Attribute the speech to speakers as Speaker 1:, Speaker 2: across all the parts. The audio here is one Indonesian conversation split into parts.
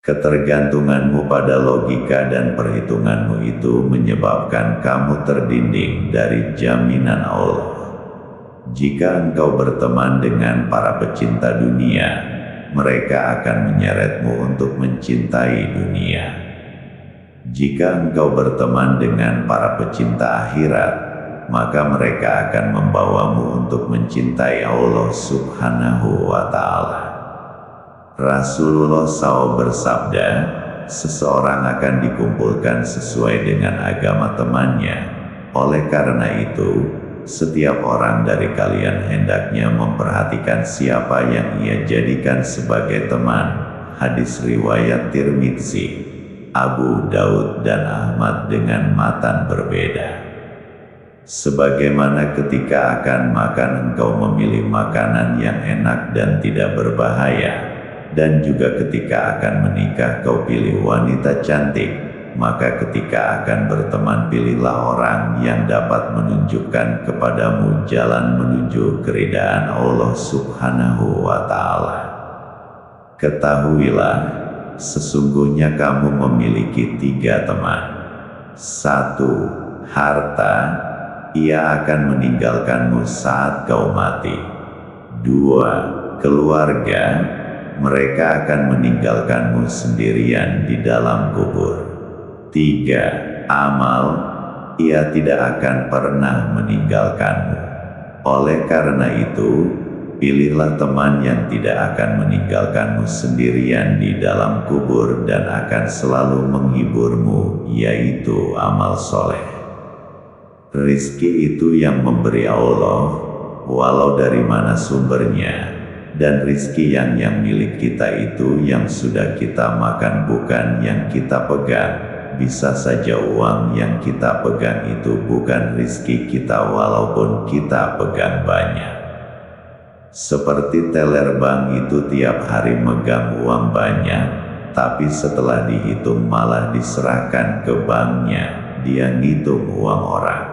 Speaker 1: Ketergantunganmu pada logika dan perhitunganmu itu menyebabkan kamu terdinding dari jaminan Allah. Jika engkau berteman dengan para pecinta dunia, mereka akan menyeretmu untuk mencintai dunia. Jika engkau berteman dengan para pecinta akhirat, maka mereka akan membawamu untuk mencintai Allah Subhanahu wa Ta'ala. Rasulullah SAW bersabda, seseorang akan dikumpulkan sesuai dengan agama temannya. Oleh karena itu, setiap orang dari kalian hendaknya memperhatikan siapa yang ia jadikan sebagai teman. Hadis riwayat Tirmidzi, Abu Daud dan Ahmad dengan matan berbeda. Sebagaimana ketika akan makan engkau memilih makanan yang enak dan tidak berbahaya, dan juga ketika akan menikah kau pilih wanita cantik, maka ketika akan berteman pilihlah orang yang dapat menunjukkan kepadamu jalan menuju keridaan Allah Subhanahu wa Ta'ala. Ketahuilah, sesungguhnya kamu memiliki 3 teman. 1. Harta, ia akan meninggalkanmu saat kau mati. 2. Keluarga, mereka akan meninggalkanmu sendirian di dalam kubur. 3. Amal, ia tidak akan pernah meninggalkanmu. Oleh karena itu, pilihlah teman yang tidak akan meninggalkanmu sendirian di dalam kubur dan akan selalu menghiburmu, yaitu amal soleh. Rizki itu yang memberi Allah, walau dari mana sumbernya. Dan rizki yang milik kita itu yang sudah kita makan bukan yang kita pegang. Bisa saja uang yang kita pegang itu bukan rizki kita walaupun kita pegang banyak. Seperti teller bank itu tiap hari megang uang banyak, tapi setelah dihitung malah diserahkan ke banknya, dia ngitung uang orang.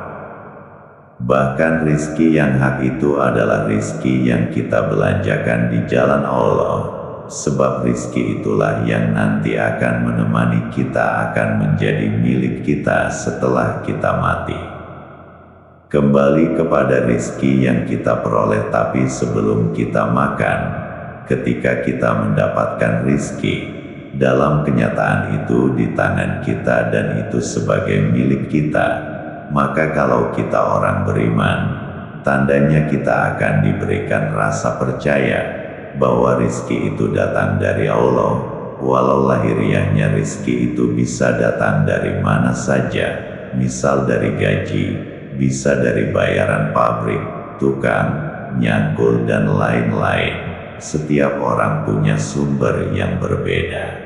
Speaker 1: Bahkan rizki yang hak itu adalah rizki yang kita belanjakan di jalan Allah, sebab rizki itulah yang nanti akan menemani kita, akan menjadi milik kita setelah kita mati. Kembali kepada rizki yang kita peroleh tapi sebelum kita makan, ketika kita mendapatkan rizki, dalam kenyataan itu di tangan kita dan itu sebagai milik kita. Maka kalau kita orang beriman, tandanya kita akan diberikan rasa percaya bahwa rizki itu datang dari Allah, walau lahiriahnya rizki itu bisa datang dari mana saja, misal dari gaji, bisa dari bayaran pabrik, tukang, nyangkul dan lain-lain. Setiap orang punya sumber yang berbeda.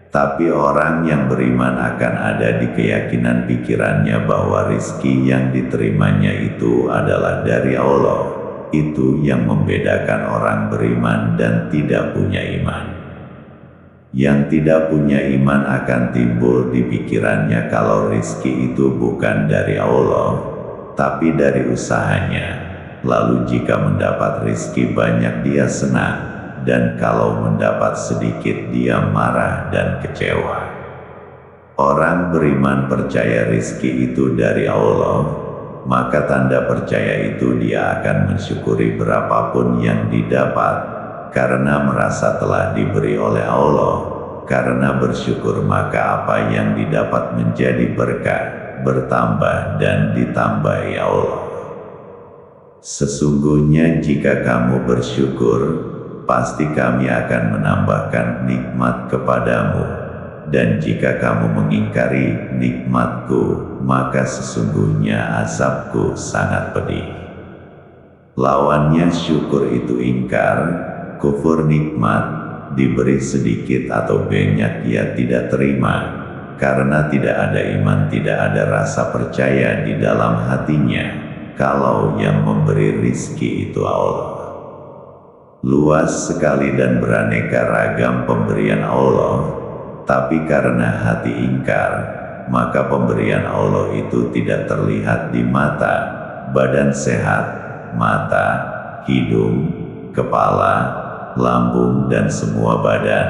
Speaker 1: Tapi orang yang beriman akan ada di keyakinan pikirannya bahwa rizki yang diterimanya itu adalah dari Allah. Itu yang membedakan orang beriman dan tidak punya iman. Yang tidak punya iman akan timbul di pikirannya kalau rizki itu bukan dari Allah, tapi dari usahanya. Lalu jika mendapat rizki banyak dia senang, dan kalau mendapat sedikit dia marah dan kecewa. Orang beriman percaya rizki itu dari Allah, maka tanda percaya itu dia akan mensyukuri berapapun yang didapat, karena merasa telah diberi oleh Allah. Karena bersyukur maka apa yang didapat menjadi berkah, bertambah dan ditambahi Allah. Sesungguhnya jika kamu bersyukur, pasti kami akan menambahkan nikmat kepadamu, dan jika kamu mengingkari nikmatku, maka sesungguhnya azabku sangat pedih. Lawannya syukur itu ingkar, kufur nikmat, diberi sedikit atau banyak ia tidak terima, karena tidak ada iman, tidak ada rasa percaya di dalam hatinya, kalau yang memberi rizki itu Allah. Luas sekali dan beraneka ragam pemberian Allah, tapi karena hati ingkar, maka pemberian Allah itu tidak terlihat di mata, badan sehat, mata, hidung, kepala, lambung dan semua badan,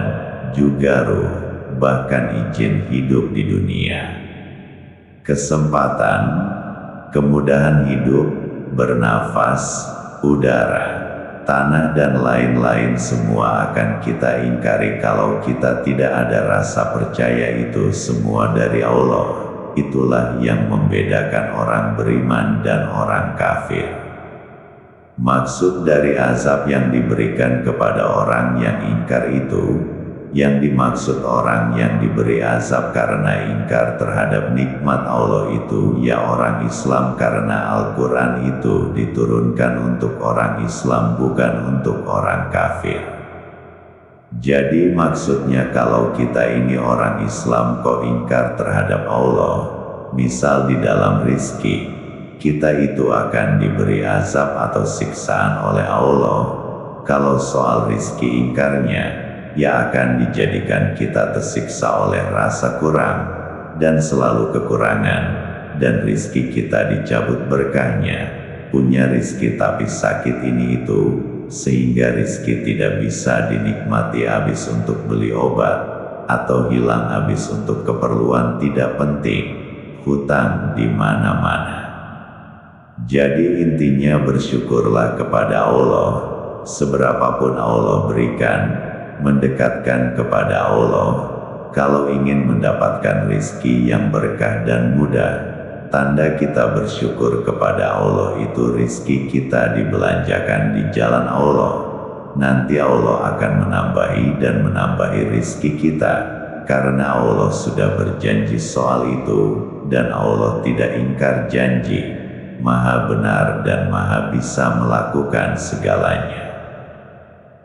Speaker 1: juga ruh, bahkan izin hidup di dunia. Kesempatan, kemudahan hidup, bernafas, udara, tanah dan lain-lain semua akan kita ingkari kalau kita tidak ada rasa percaya itu semua dari Allah. Itulah yang membedakan orang beriman dan orang kafir. Maksud dari azab yang diberikan kepada orang yang ingkar itu, yang dimaksud orang yang diberi azab karena ingkar terhadap nikmat Allah itu ya orang Islam, karena Al-Quran itu diturunkan untuk orang Islam bukan untuk orang kafir. Jadi maksudnya kalau kita ini orang Islam kok ingkar terhadap Allah, misal di dalam rizki, kita itu akan diberi azab atau siksaan oleh Allah. Kalau soal rizki ingkarnya, ya akan dijadikan kita tersiksa oleh rasa kurang, dan selalu kekurangan, dan rizki kita dicabut berkahnya, punya rizki tapi sakit ini itu, sehingga rizki tidak bisa dinikmati habis untuk beli obat, atau hilang habis untuk keperluan tidak penting, hutang di mana-mana. Jadi intinya bersyukurlah kepada Allah, seberapapun Allah berikan, mendekatkan kepada Allah. Kalau ingin mendapatkan rizki yang berkah dan mudah, tanda kita bersyukur kepada Allah itu rizki kita dibelanjakan di jalan Allah. Nanti Allah akan menambahi dan menambahi rizki kita, karena Allah sudah berjanji soal itu, dan Allah tidak ingkar janji, Maha benar dan Maha bisa melakukan segalanya.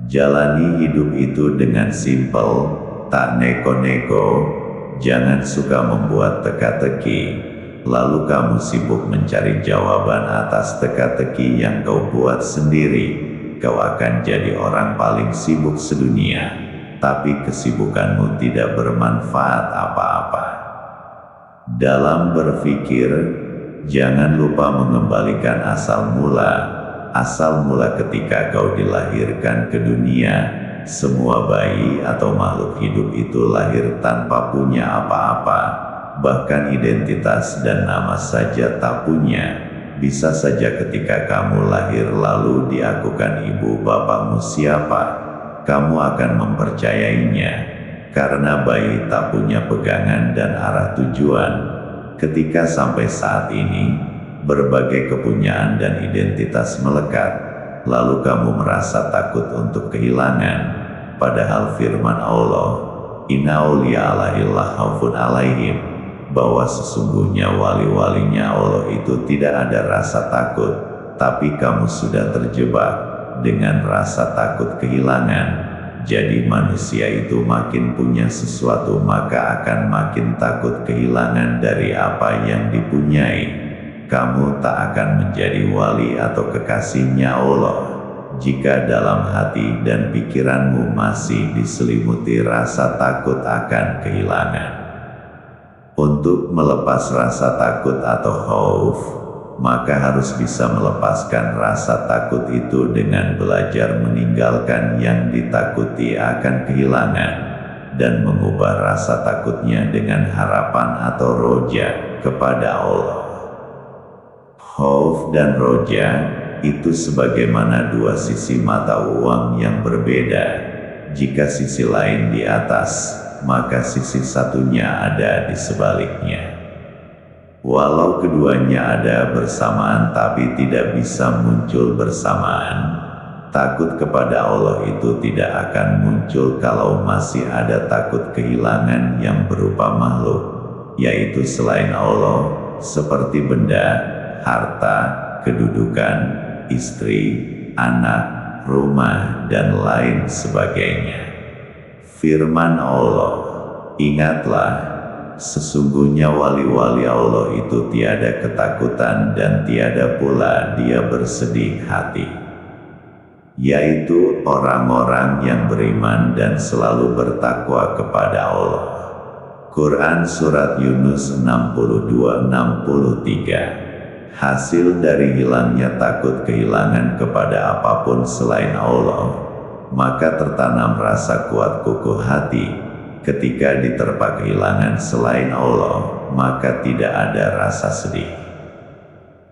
Speaker 1: Jalani hidup itu dengan simpel, tak neko-neko, jangan suka membuat teka-teki, lalu kamu sibuk mencari jawaban atas teka-teki yang kau buat sendiri. Kau akan jadi orang paling sibuk sedunia, tapi kesibukanmu tidak bermanfaat apa-apa. Dalam berpikir, jangan lupa mengembalikan asal mula. Asal mula ketika kau dilahirkan ke dunia, semua bayi atau makhluk hidup itu lahir tanpa punya apa-apa, bahkan identitas dan nama saja tak punya. Bisa saja ketika kamu lahir lalu diakukan ibu bapakmu siapa, kamu akan mempercayainya, karena bayi tak punya pegangan dan arah tujuan. Ketika sampai saat ini, berbagai kepunyaan dan identitas melekat, lalu kamu merasa takut untuk kehilangan, padahal firman Allah, Inna awliya Allahi la khaufun alaihim, bahwa sesungguhnya wali-walinya Allah itu tidak ada rasa takut, tapi kamu sudah terjebak dengan rasa takut kehilangan. Jadi manusia itu makin punya sesuatu maka akan makin takut kehilangan dari apa yang dipunyai. Kamu tak akan menjadi wali atau kekasihnya Allah jika dalam hati dan pikiranmu masih diselimuti rasa takut akan kehilangan. Untuk melepas rasa takut atau khauf, maka harus bisa melepaskan rasa takut itu dengan belajar meninggalkan yang ditakuti akan kehilangan, dan mengubah rasa takutnya dengan harapan atau roja kepada Allah. Khauf dan roja itu sebagaimana dua sisi mata uang yang berbeda. Jika sisi lain di atas, maka sisi satunya ada di sebaliknya. Walau keduanya ada bersamaan tapi tidak bisa muncul bersamaan, takut kepada Allah itu tidak akan muncul kalau masih ada takut kehilangan yang berupa makhluk, yaitu selain Allah, seperti benda, harta, kedudukan, istri, anak, rumah, dan lain sebagainya. Firman Allah, ingatlah, sesungguhnya wali-wali Allah itu tiada ketakutan dan tiada pula dia bersedih hati, yaitu orang-orang yang beriman dan selalu bertakwa kepada Allah. Quran Surat Yunus 62-63. Hasil dari hilangnya takut kehilangan kepada apapun selain Allah, maka tertanam rasa kuat kukuh hati. Ketika diterpa kehilangan selain Allah, maka tidak ada rasa sedih.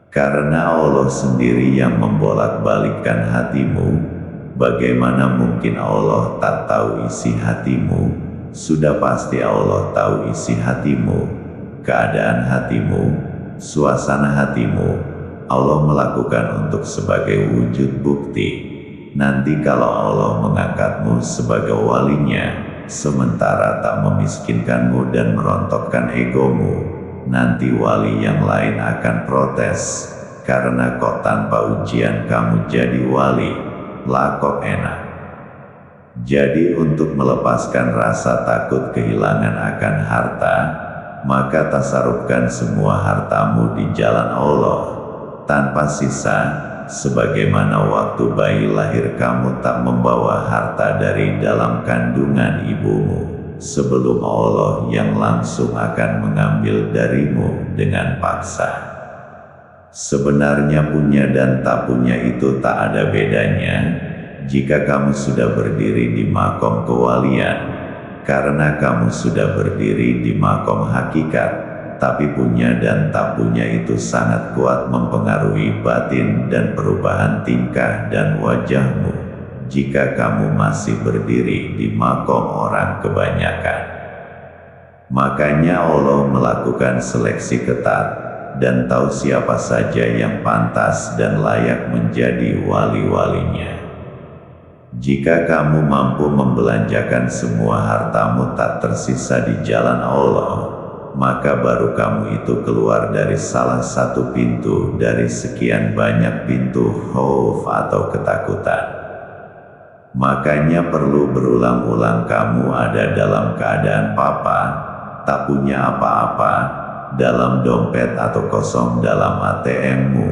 Speaker 1: Karena Allah sendiri yang membolak-balikkan hatimu, bagaimana mungkin Allah tak tahu isi hatimu? Sudah pasti Allah tahu isi hatimu, keadaan hatimu, suasana hatimu. Allah melakukan untuk sebagai wujud bukti. Nanti kalau Allah mengangkatmu sebagai walinya, sementara tak memiskinkanmu dan merontokkan egomu, nanti wali yang lain akan protes, karena kok tanpa ujian kamu jadi wali, lah kok enak. Jadi untuk melepaskan rasa takut kehilangan akan harta, maka tasarufkan semua hartamu di jalan Allah, tanpa sisa, sebagaimana waktu bayi lahir kamu tak membawa harta dari dalam kandungan ibumu, sebelum Allah yang langsung akan mengambil darimu dengan paksa. Sebenarnya punya dan tak punya itu tak ada bedanya, jika kamu sudah berdiri di makom kewalian, karena kamu sudah berdiri di makom hakikat. Tapi punya dan tak punya itu sangat kuat mempengaruhi batin dan perubahan tingkah dan wajahmu, jika kamu masih berdiri di makom orang kebanyakan. Makanya Allah melakukan seleksi ketat, dan tahu siapa saja yang pantas dan layak menjadi wali-walinya. Jika kamu mampu membelanjakan semua hartamu tak tersisa di jalan Allah, maka baru kamu itu keluar dari salah satu pintu dari sekian banyak pintu khauf atau ketakutan. Makanya perlu berulang-ulang kamu ada dalam keadaan papa, tak punya apa-apa, dalam dompet atau kosong dalam ATM-mu,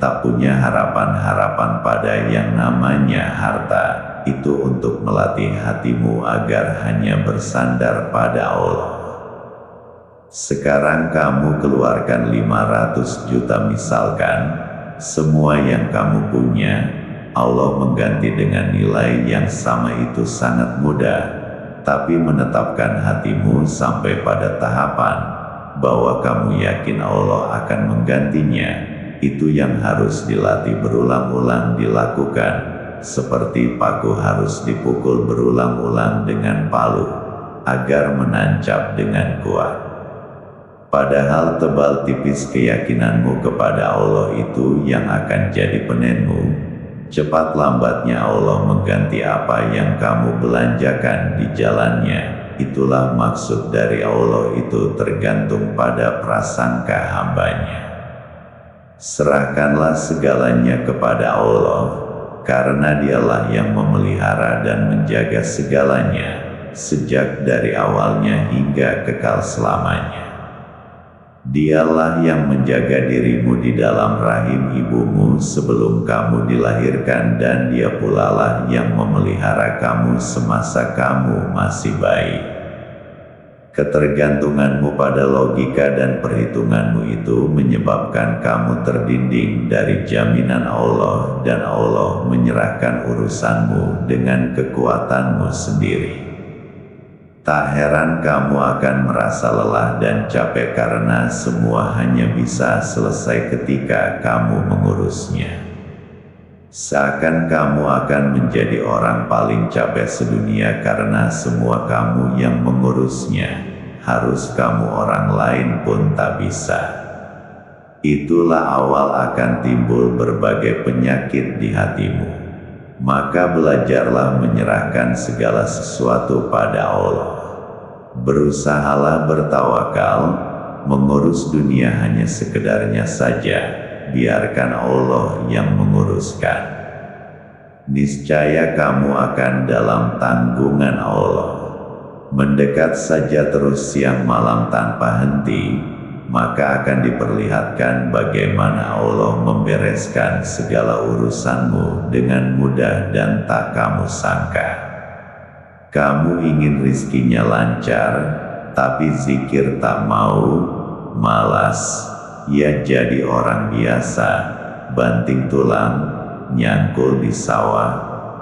Speaker 1: tak punya harapan-harapan pada yang namanya harta, itu untuk melatih hatimu agar hanya bersandar pada Allah. Sekarang kamu keluarkan 500 juta misalkan, semua yang kamu punya, Allah mengganti dengan nilai yang sama itu sangat mudah, tapi menetapkan hatimu sampai pada tahapan, bahwa kamu yakin Allah akan menggantinya, itu yang harus dilatih berulang-ulang dilakukan, seperti paku harus dipukul berulang-ulang dengan palu, agar menancap dengan kuat. Padahal tebal tipis keyakinanmu kepada Allah itu yang akan jadi penenmu. Cepat lambatnya Allah mengganti apa yang kamu belanjakan di jalannya. Itulah maksud dari Allah itu tergantung pada prasangka hambanya. Serahkanlah segalanya kepada Allah, karena Dialah yang memelihara dan menjaga segalanya, sejak dari awalnya hingga kekal selamanya. Dialah yang menjaga dirimu di dalam rahim ibumu sebelum kamu dilahirkan, dan Dia pula lah yang memelihara kamu semasa kamu masih bayi. Ketergantunganmu pada logika dan perhitunganmu itu menyebabkan kamu terdinding dari jaminan Allah, dan Allah menyerahkan urusanmu dengan kekuatanmu sendiri. Tak heran kamu akan merasa lelah dan capek karena semua hanya bisa selesai ketika kamu mengurusnya. Seakan kamu akan menjadi orang paling capek sedunia karena semua kamu yang mengurusnya, harus kamu orang lain pun tak bisa. Itulah awal akan timbul berbagai penyakit di hatimu. Maka belajarlah menyerahkan segala sesuatu pada Allah. Berusahalah bertawakal, mengurus dunia hanya sekedarnya saja, biarkan Allah yang menguruskan. Niscaya kamu akan dalam tanggungan Allah. Mendekat saja terus siang malam tanpa henti, maka akan diperlihatkan bagaimana Allah membereskan segala urusanmu dengan mudah dan tak kamu sangka. Kamu ingin rizkinya lancar, tapi zikir tak mau, malas, ya jadi orang biasa, banting tulang, nyangkul di sawah,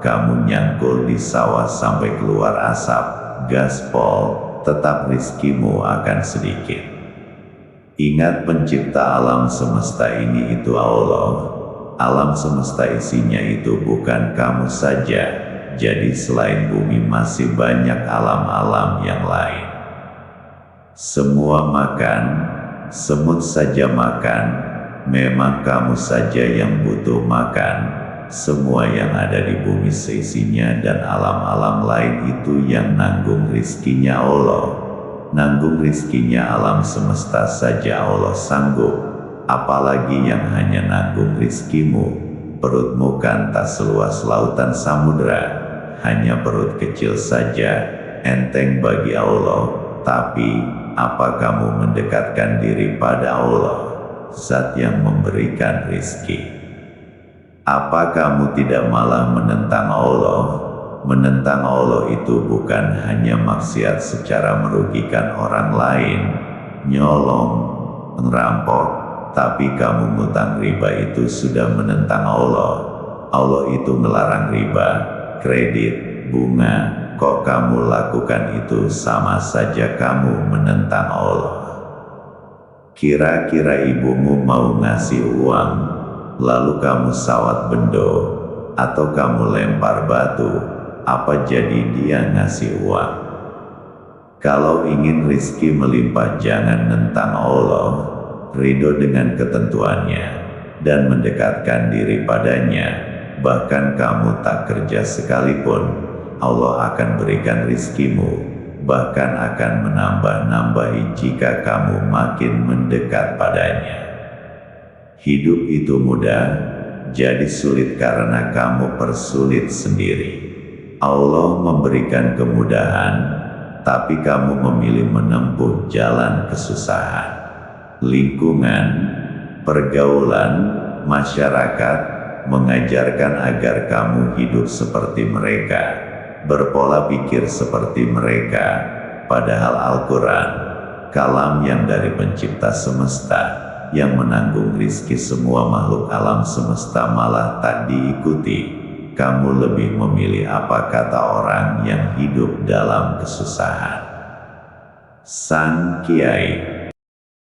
Speaker 1: kamu nyangkul di sawah sampai keluar asap, gaspol, tetap rizkimu akan sedikit. Ingat pencipta alam semesta ini itu Allah. Alam semesta isinya itu bukan kamu saja. Jadi selain bumi masih banyak alam-alam yang lain. Semua makan, semut saja makan. Memang kamu saja yang butuh makan. Semua yang ada di bumi seisinya dan alam-alam lain itu yang nanggung rizkinya Allah. Nanggung rizkinya alam semesta saja Allah sanggup. Apalagi yang hanya nanggung rizkimu. Perutmu kan tak seluas lautan samudra. Hanya perut kecil saja, enteng bagi Allah. Tapi, apa kamu mendekatkan diri pada Allah, Zat yang memberikan rizki? Apa kamu tidak malah menentang Allah? Menentang Allah itu bukan hanya maksiat secara merugikan orang lain, nyolong, ngerampok, tapi kamu ngutang riba itu sudah menentang Allah. Allah itu melarang riba, kredit, bunga. Kok kamu lakukan itu? Sama saja kamu menentang Allah. Kira-kira ibumu mau ngasih uang, lalu kamu sawat bendo, atau kamu lempar batu, apa jadi dia ngasih uang? Kalau ingin rizki melimpah jangan nentang Allah, ridho dengan ketentuannya, dan mendekatkan diri padanya. Bahkan kamu tak kerja sekalipun, Allah akan berikan rizkimu, bahkan akan menambah-nambahi jika kamu makin mendekat padanya. Hidup itu mudah, jadi sulit karena kamu persulit sendiri. Allah memberikan kemudahan, tapi kamu memilih menempuh jalan kesusahan. Lingkungan, pergaulan, masyarakat mengajarkan agar kamu hidup seperti mereka, berpola pikir seperti mereka, padahal Al-Quran, kalam yang dari pencipta semesta, yang menanggung rizki semua makhluk alam semesta malah tak diikuti. Kamu lebih memilih apa kata orang yang hidup dalam kesusahan. Sang Kiai